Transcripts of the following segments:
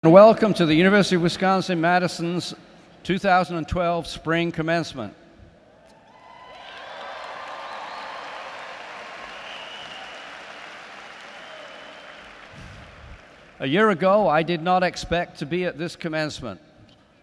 Welcome to the University of Wisconsin-Madison's 2012 Spring Commencement. A year ago, I did not expect to be at this commencement.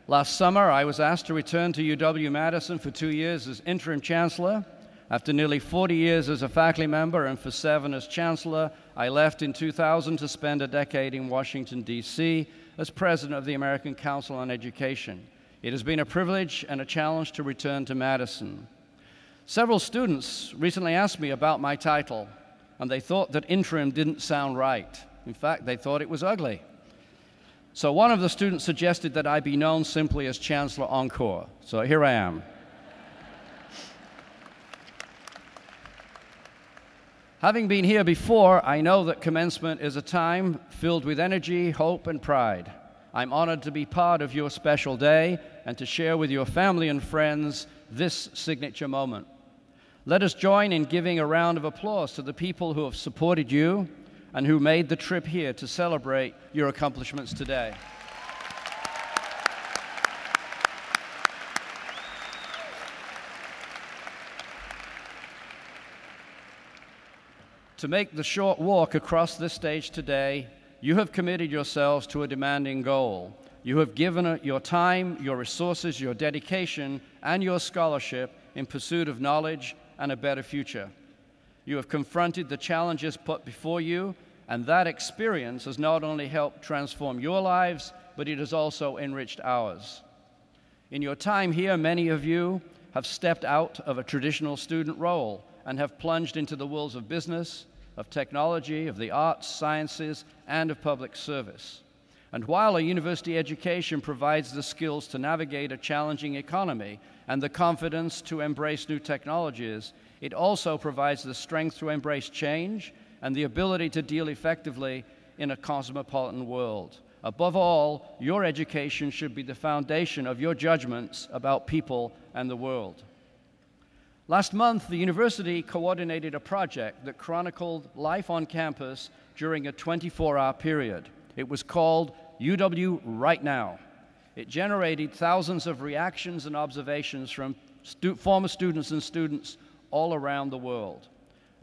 Last summer, I was asked to return to UW-Madison for 2 years as Interim Chancellor. After nearly 40 years as a faculty member and for 7 as Chancellor, I left in 2000 to spend a decade in Washington, D.C. as President of the American Council on Education. It has been a privilege and a challenge to return to Madison. Several students recently asked me about my title, and they thought that interim didn't sound right. In fact, they thought it was ugly. So one of the students suggested that I be known simply as Chancellor Encore. So here I am. Having been here before, I know that commencement is a time filled with energy, hope, and pride. I'm honored to be part of your special day and to share with your family and friends this signature moment. Let us join in giving a round of applause to the people who have supported you and who made the trip here to celebrate your accomplishments today. To make the short walk across this stage today, you have committed yourselves to a demanding goal. You have given your time, your resources, your dedication, and your scholarship in pursuit of knowledge and a better future. You have confronted the challenges put before you, and that experience has not only helped transform your lives, but it has also enriched ours. In your time here, many of you have stepped out of a traditional student role and have plunged into the worlds of business, of technology, of the arts, sciences, and of public service. And while a university education provides the skills to navigate a challenging economy and the confidence to embrace new technologies, it also provides the strength to embrace change and the ability to deal effectively in a cosmopolitan world. Above all, your education should be the foundation of your judgments about people and the world. Last month, the university coordinated a project that chronicled life on campus during a 24-hour period. It was called UW Right Now. It generated thousands of reactions and observations from former students and students all around the world.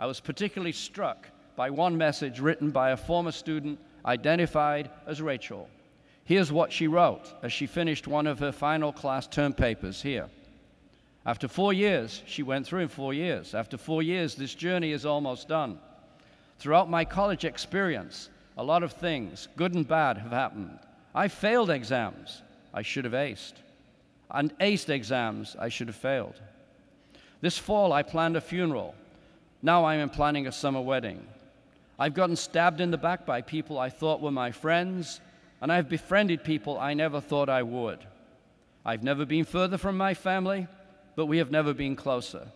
I was particularly struck by one message written by a former student identified as Rachel. Here's what she wrote as she finished one of her final class term papers here. After 4 years, she went through in 4 years. After 4 years, this journey is almost done. Throughout my college experience, a lot of things, good and bad, have happened. I failed exams I should have aced, and aced exams I should have failed. This fall, I planned a funeral. Now I am planning a summer wedding. I've gotten stabbed in the back by people I thought were my friends, and I've befriended people I never thought I would. I've never been further from my family, but we have never been closer.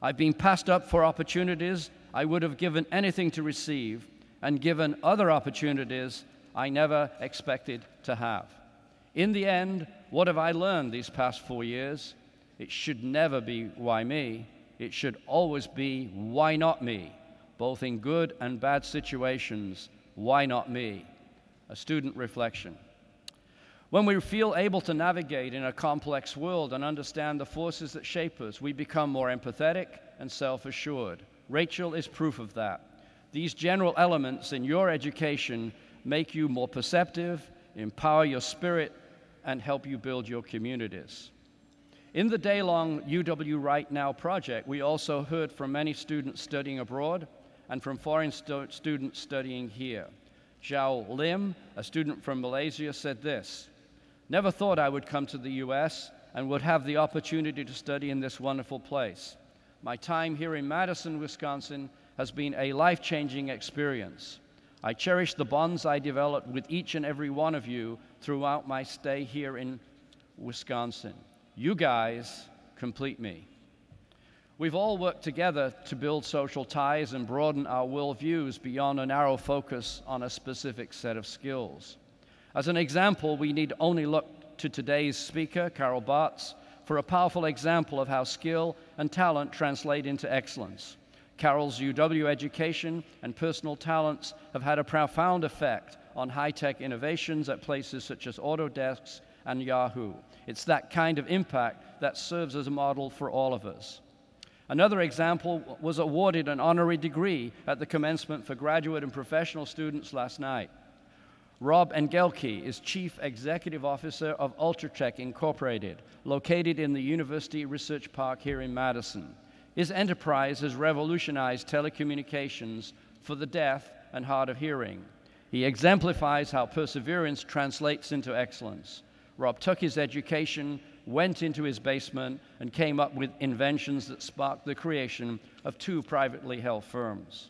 I've been passed up for opportunities I would have given anything to receive, and given other opportunities I never expected to have. In the end, what have I learned these past 4 years? It should never be why me. It should always be why not me? Both in good and bad situations, why not me? A student reflection. When we feel able to navigate in a complex world and understand the forces that shape us, we become more empathetic and self-assured. Rachel is proof of that. These general elements in your education make you more perceptive, empower your spirit, and help you build your communities. In the day-long UW Right Now project, we also heard from many students studying abroad and from foreign students studying here. Zhao Lim, a student from Malaysia, said this: "Never thought I would come to the US and would have the opportunity to study in this wonderful place. My time here in Madison, Wisconsin has been a life-changing experience. I cherish the bonds I developed with each and every one of you throughout my stay here in Wisconsin. You guys complete me." We've all worked together to build social ties and broaden our worldviews beyond a narrow focus on a specific set of skills. As an example, we need only look to today's speaker, Carol Bartz, for a powerful example of how skill and talent translate into excellence. Carroll's UW education and personal talents have had a profound effect on high-tech innovations at places such as Autodesk and Yahoo. It's that kind of impact that serves as a model for all of us. Another example was awarded an honorary degree at the Commencement for graduate and professional students last night. Rob Engelke is Chief Executive Officer of Ultratech Incorporated, located in the University Research Park here in Madison. His enterprise has revolutionized telecommunications for the deaf and hard of hearing. He exemplifies how perseverance translates into excellence. Rob took his education, went into his basement, and came up with inventions that sparked the creation of 2 privately held firms.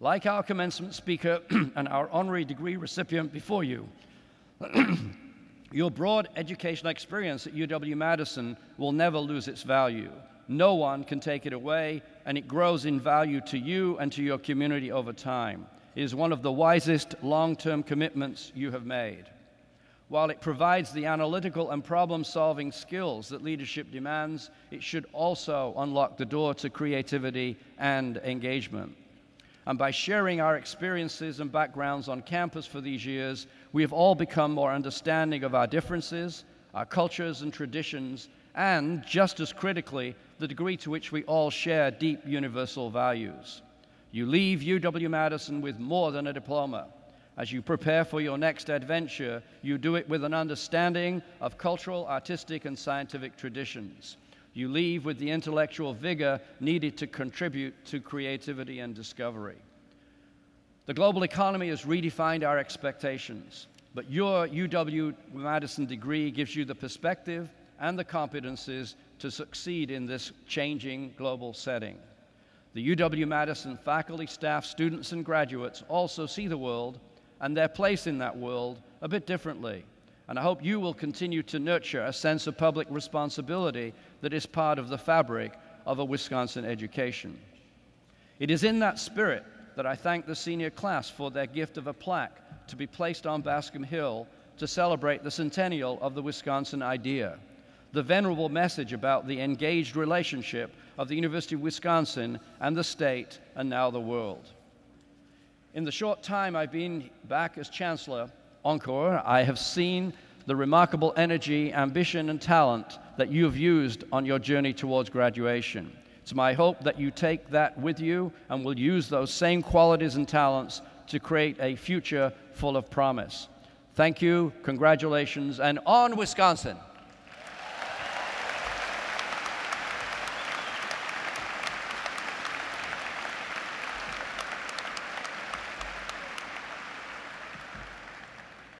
Like our commencement speaker and our honorary degree recipient before you, your broad educational experience at UW-Madison will never lose its value. No one can take it away, and it grows in value to you and to your community over time. It is one of the wisest long-term commitments you have made. While it provides the analytical and problem-solving skills that leadership demands, it should also unlock the door to creativity and engagement. And by sharing our experiences and backgrounds on campus for these years, we have all become more understanding of our differences, our cultures and traditions, and, just as critically, the degree to which we all share deep universal values. You leave UW-Madison with more than a diploma. As you prepare for your next adventure, you do it with an understanding of cultural, artistic, and scientific traditions. You leave with the intellectual vigor needed to contribute to creativity and discovery. The global economy has redefined our expectations, but your UW-Madison degree gives you the perspective and the competencies to succeed in this changing global setting. The UW-Madison faculty, staff, students, and graduates also see the world and their place in that world a bit differently. And I hope you will continue to nurture a sense of public responsibility that is part of the fabric of a Wisconsin education. It is in that spirit that I thank the senior class for their gift of a plaque to be placed on Bascom Hill to celebrate the centennial of the Wisconsin idea, the venerable message about the engaged relationship of the University of Wisconsin and the state and now the world. In the short time I've been back as Chancellor, encore, I have seen the remarkable energy, ambition, and talent that you have used on your journey towards graduation. It's my hope that you take that with you and will use those same qualities and talents to create a future full of promise. Thank you, congratulations, and on Wisconsin!